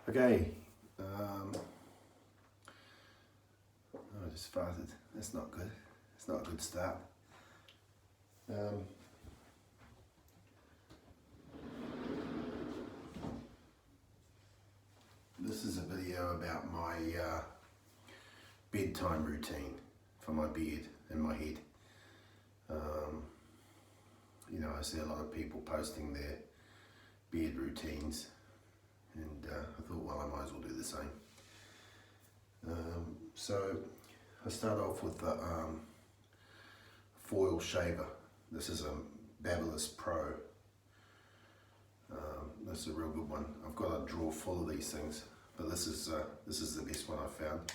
Okay, I just farted. That's not good. It's not a good start. This is a video about my bedtime routine for my beard and my head. You know, I see a lot of people posting their beard routines, and I thought, well, I might as well do the same. So I start off with the foil shaver. This is a Babyliss Pro. This is a real good one. I've got a drawer full of these things, but this is the best one I've found.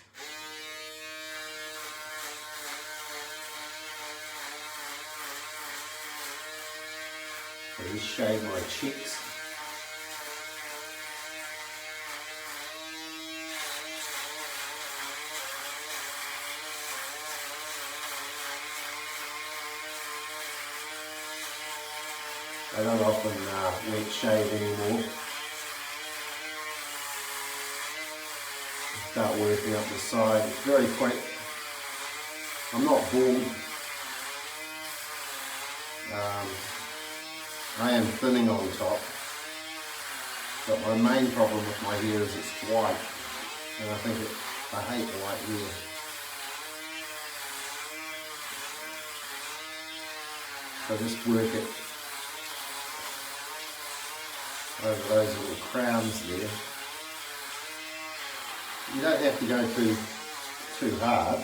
I just shave my cheeks. I don't often wet shave anymore. Start working up the side. It's very quick. I'm not bald. I am thinning on top, but my main problem with my hair is it's white, and I hate white hair. So just work it over those little crowns there. You don't have to go too hard.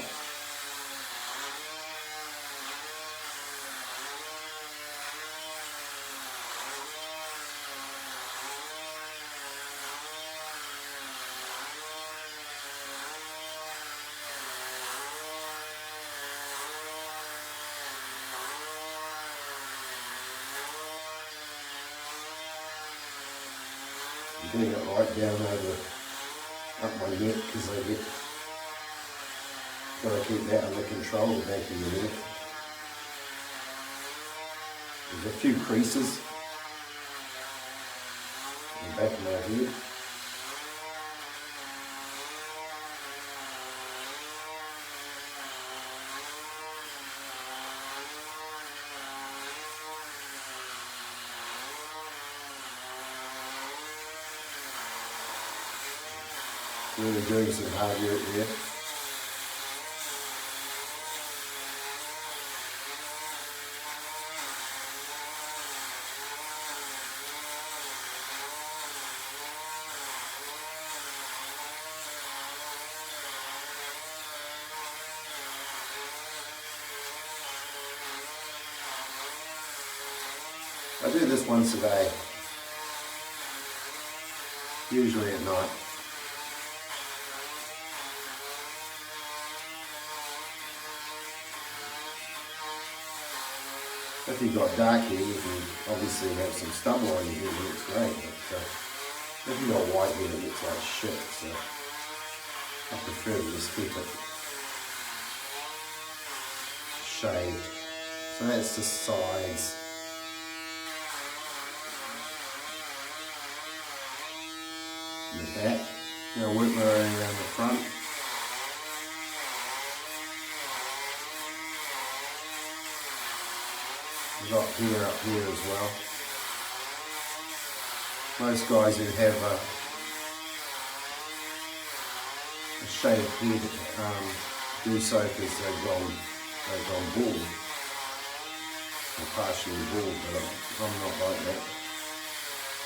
Getting it right down up my neck, because got to keep that under control, the back of your neck. There's a few creases in the back of my head. Really doing some hard work there. I do this once a day, usually at night. If you've got dark hair, you can obviously have some stubble on your hair, it looks great, but if you've got white hair, it looks like shit, so I prefer to just keep it shaved. So that's the sides. And the back. Now work my way around the front. Got hair up here as well. Most guys who have a shaved head do so because they've gone bald, or partially bald, but I'm not like that.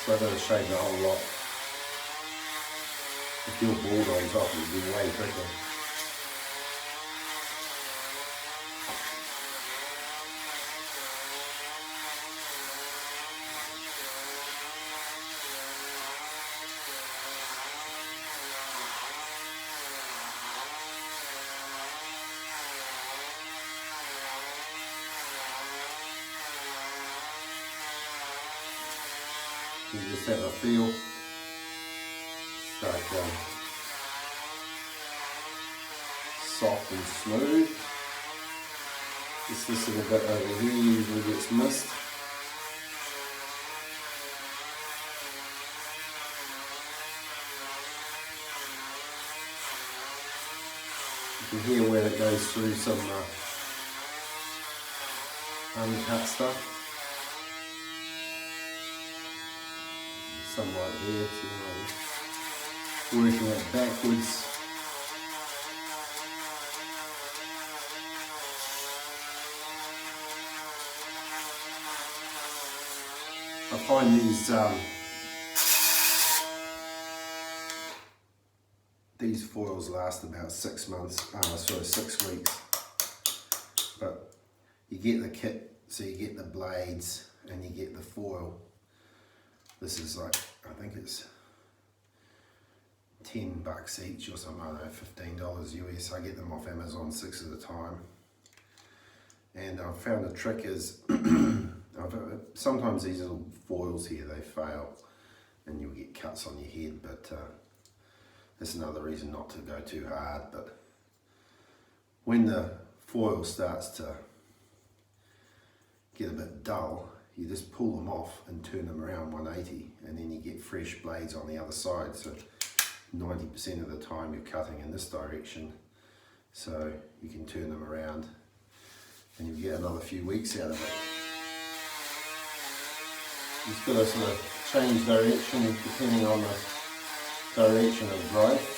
So I've got to shave the whole lot. If you're bald on top, it would be way quicker. You just have a feel. Start soft and smooth. Just this little bit over here usually gets missed. You hear where it goes through some uncut stuff. Some right there, so working it backwards. I find these foils last about 6 months, 6 weeks. But you get the kit, so you get the blades and you get the foil. This is like, I think it's $10 each or something, I don't know, $15 US. I get them off Amazon 6 at a time. And I've found the trick is, sometimes these little foils here, they fail and you'll get cuts on your head, but that's another reason not to go too hard. But when the foil starts to get a bit dull, you just pull them off and turn them around 180, and then you get fresh blades on the other side. So 90% of the time you're cutting in this direction, so you can turn them around and you get another few weeks out of it. You've got to sort of change direction depending on the direction of growth.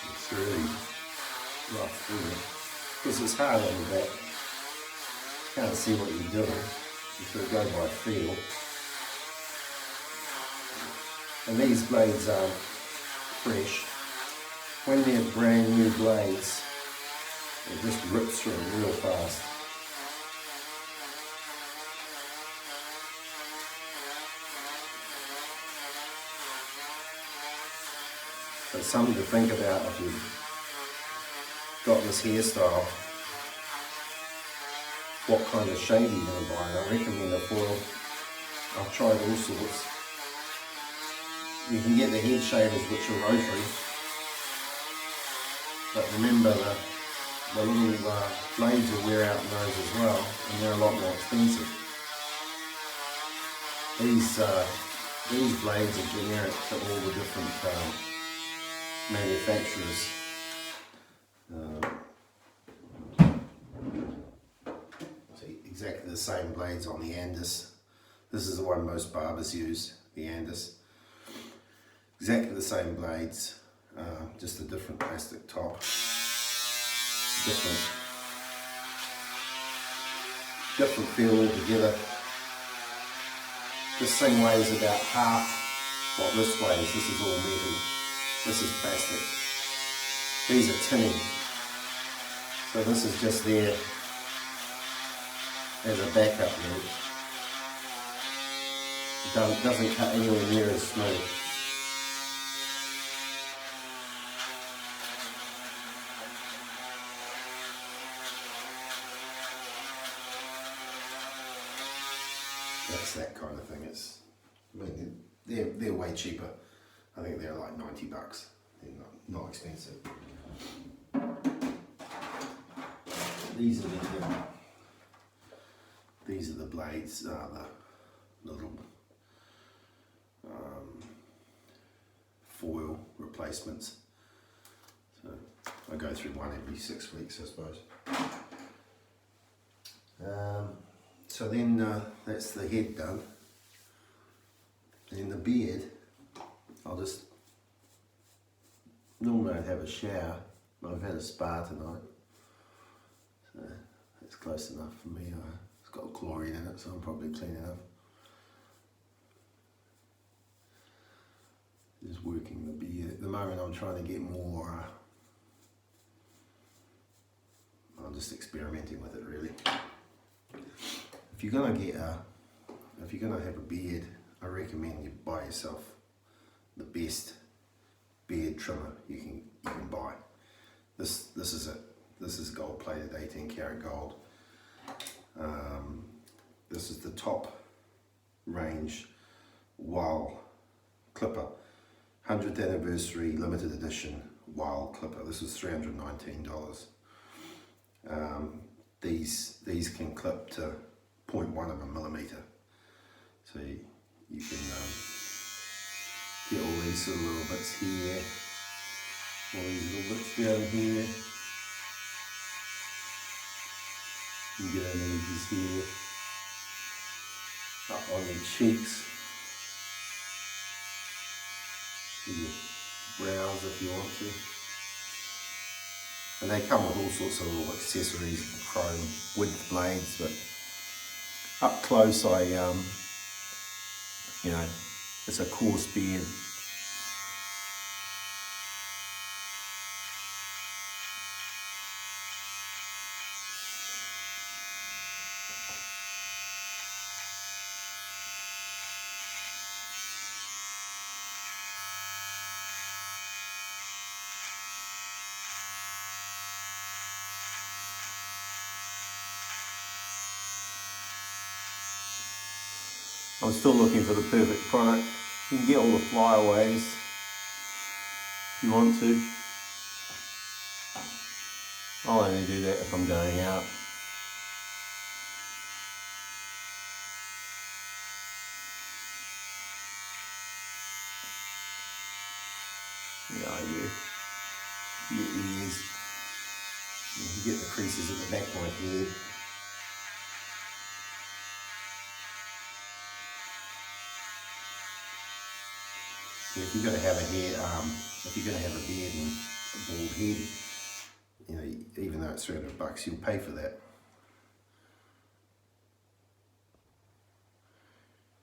It's really rough, isn't it? Because it's hard on the back. You can't see what you're doing. You sort of go by feel. And these blades are fresh. When they're brand new blades, it just rips through them real fast. But something to think about if you've got this hairstyle, what kind of shade you're going to buy. And I recommend a foil. I've tried all sorts. You can get the head shavers which are rotary, but remember the little blades will wear out in those as well, and they're a lot more expensive. These blades are generic to all the different manufacturers. See, exactly the same blades on the Andis. This is the one most barbers use, the Andis. Exactly the same blades, just a different plastic top. Different feel altogether. This thing weighs about half what this weighs. This is all metal. This is plastic. These are tinning. So this is just there as a backup route. It doesn't cut anywhere near as smooth. That's that kind of thing. I mean, they're way cheaper. I think they're like $90. They're not expensive. These are the blades, the little foil replacements. So I go through one every 6 weeks, I suppose. So then that's the head done. And the beard, normally I'd have a shower, but I've had a spa tonight. So that's close enough for me. It's got chlorine in it, so I'm probably clean enough. Just working the beard. At the moment I'm trying to get more, I'm just experimenting with it really. If you're gonna have a beard, I recommend you buy yourself the best beard trimmer you can buy. This is it. This is gold plated 18 karat gold. This is the top range wild clipper, 100th anniversary limited edition wild clipper. This is $319. These can clip to 0.1 of a millimeter, so you can get all these sort of little bits here, all these little bits down here. You can get any edges here, up on your cheeks, your brows if you want to. And they come with all sorts of little accessories, chrome width blades, but up close it's a coarse beard. I'm still looking for the perfect product. You can get all the flyaways if you want to. I'll only do that if I'm going out. Yeah, your ears. You get the creases at the back of my head. If you're going to have a if you're going to have a beard and a bald head, you know, even though it's $300, you'll pay for that.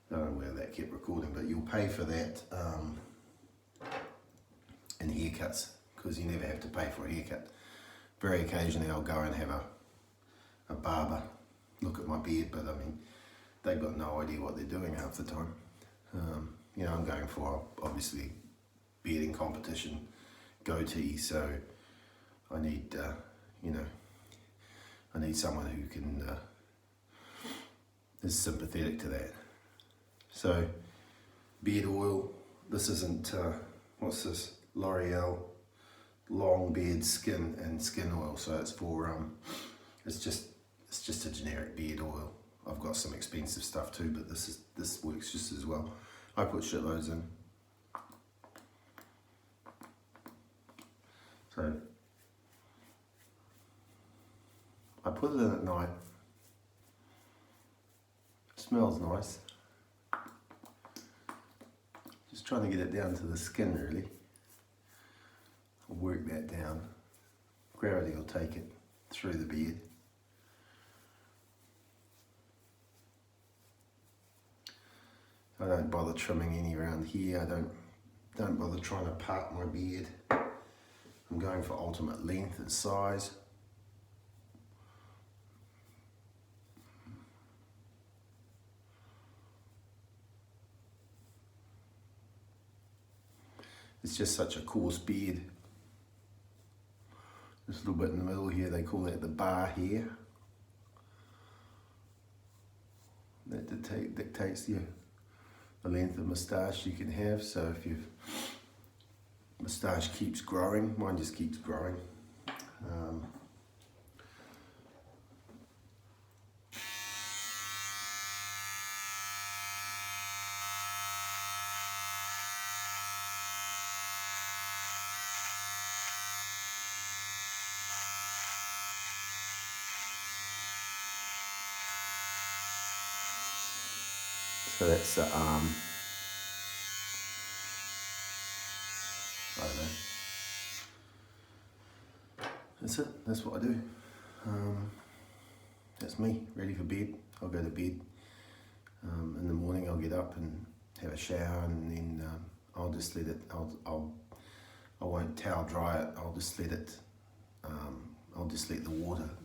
I don't know whether that kept recording, but you'll pay for that in haircuts, because you never have to pay for a haircut. Very occasionally I'll go and have a barber look at my beard, but I mean, they've got no idea what they're doing half the time. You know, I'm going for, obviously, bearding competition, goatee, so I need, I need someone who can, is sympathetic to that. So, beard oil, this isn't, what's this, L'Oreal long beard skin and skin oil, so it's for, it's just a generic beard oil. I've got some expensive stuff too, but this works just as well. I put shitloads in. So I put it in at night. It smells nice. Just trying to get it down to the skin really. I'll work that down. Gravity will take it through the beard. I don't bother trimming any around here. I don't bother trying to part my beard. I'm going for ultimate length and size. It's just such a coarse beard. This little bit in the middle here, they call that the bar hair. That dictates the length of moustache you can have. So if your moustache keeps growing, mine just keeps growing. So that's the arm. I don't know. That's it. That's what I do. That's me, ready for bed. I'll go to bed. In the morning I'll get up and have a shower, and then I'll just let it, I won't towel dry it, I'll just let it, I'll just let the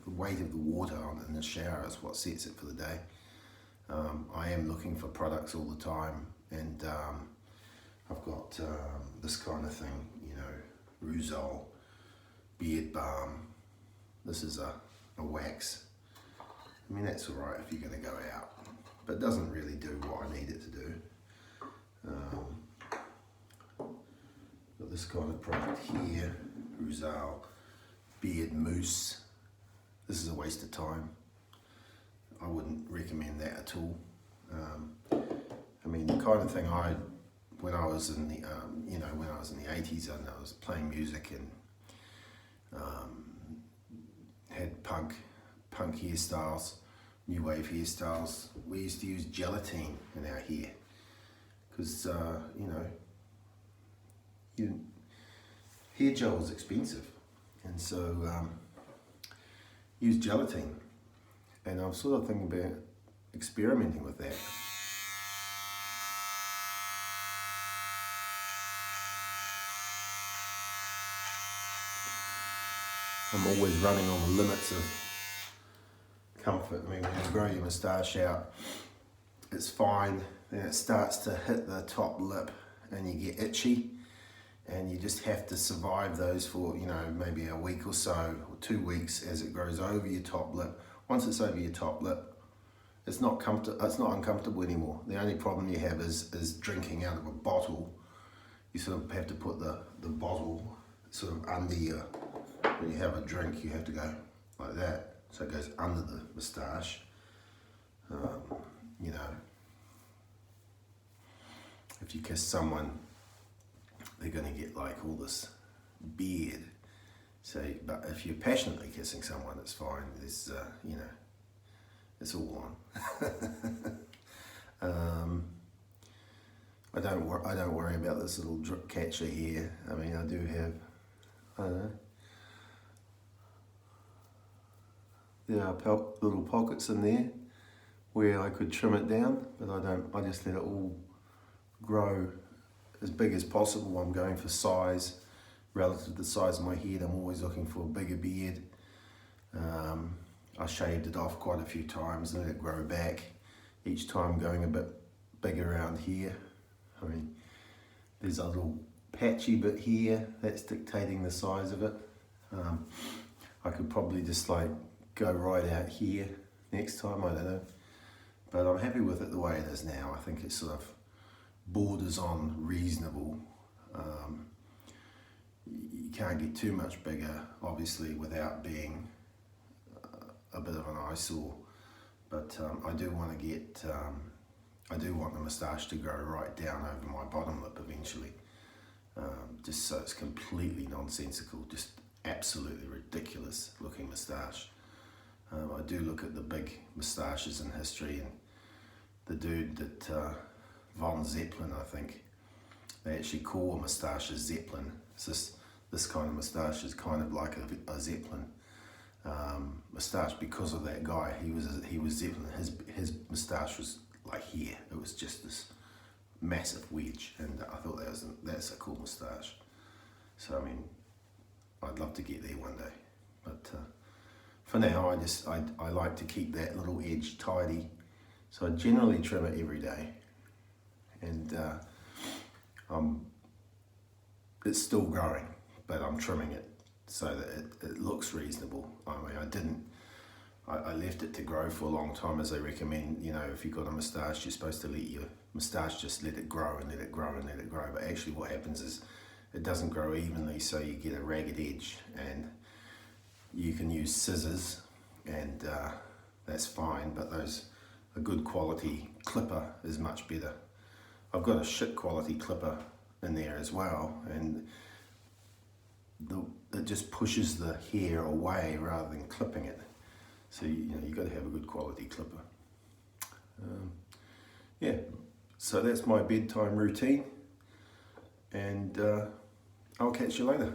weight of the water on in the shower is what sets it for the day. I am looking for products all the time, and I've got this kind of thing, you know, Ruzol beard balm. This is a wax. I mean, that's alright if you're going to go out, but it doesn't really do what I need it to do. Got this kind of product here, Ruzol beard mousse. This is a waste of time. I wouldn't recommend that at all. I mean, the kind of thing when I was in the, you know, when I was in the 80s and I was playing music and had punk hairstyles, new wave hairstyles, we used to use gelatine in our hair because, you know, hair gel was expensive, and so use gelatine. And I'm sort of thinking about experimenting with that. I'm always running on the limits of comfort. I mean, when you grow your moustache out, it's fine. Then it starts to hit the top lip and you get itchy, and you just have to survive those for, you know, maybe a week or so, or 2 weeks as it grows over your top lip. Once it's over your top lip, it's not uncomfortable anymore. The only problem you have is drinking out of a bottle. You sort of have to put the bottle sort of under your, when you have a drink, you have to go like that. So it goes under the moustache. You know, if you kiss someone, they're going to get like all this beard. So, but if you're passionately kissing someone, it's fine. There's, you know, it's all on. I don't worry about this little drip catcher here. I mean, I do have, I don't know, there are little pockets in there where I could trim it down, but I don't. I just let it all grow as big as possible. I'm going for size. Relative to the size of my head, I'm always looking for a bigger beard. I shaved it off quite a few times and let it grow back, each time going a bit bigger around here. I mean, there's a little patchy bit here that's dictating the size of it. I could probably just like go right out here next time, I don't know. But I'm happy with it the way it is now. I think it sort of borders on reasonable. You can't get too much bigger, obviously, without being a bit of an eyesore. But I do want to get, I do want the moustache to grow right down over my bottom lip eventually. Just so it's completely nonsensical, just absolutely ridiculous looking moustache. I do look at the big moustaches in history, and the dude that, Von Zeppelin, I think, they actually call a moustache a Zeppelin. It's this kind of moustache is kind of like a Zeppelin moustache because of that guy. He was Zeppelin. His moustache was like here. It was just this massive wedge, and I thought that's a cool moustache. So I mean, I'd love to get there one day, but for now I like to keep that little edge tidy. So I generally trim it every day, and it's still growing, but I'm trimming it so that it looks reasonable. I mean, I left it to grow for a long time, as they recommend. You know, if you've got a moustache, you're supposed to let your moustache just let it grow and let it grow and let it grow. But actually what happens is it doesn't grow evenly, so you get a ragged edge, and you can use scissors, and that's fine, but a good quality clipper is much better. I've got a shit quality clipper in there as well, and it just pushes the hair away rather than clipping it. So you've got to have a good quality clipper. Yeah, so that's my bedtime routine, and I'll catch you later.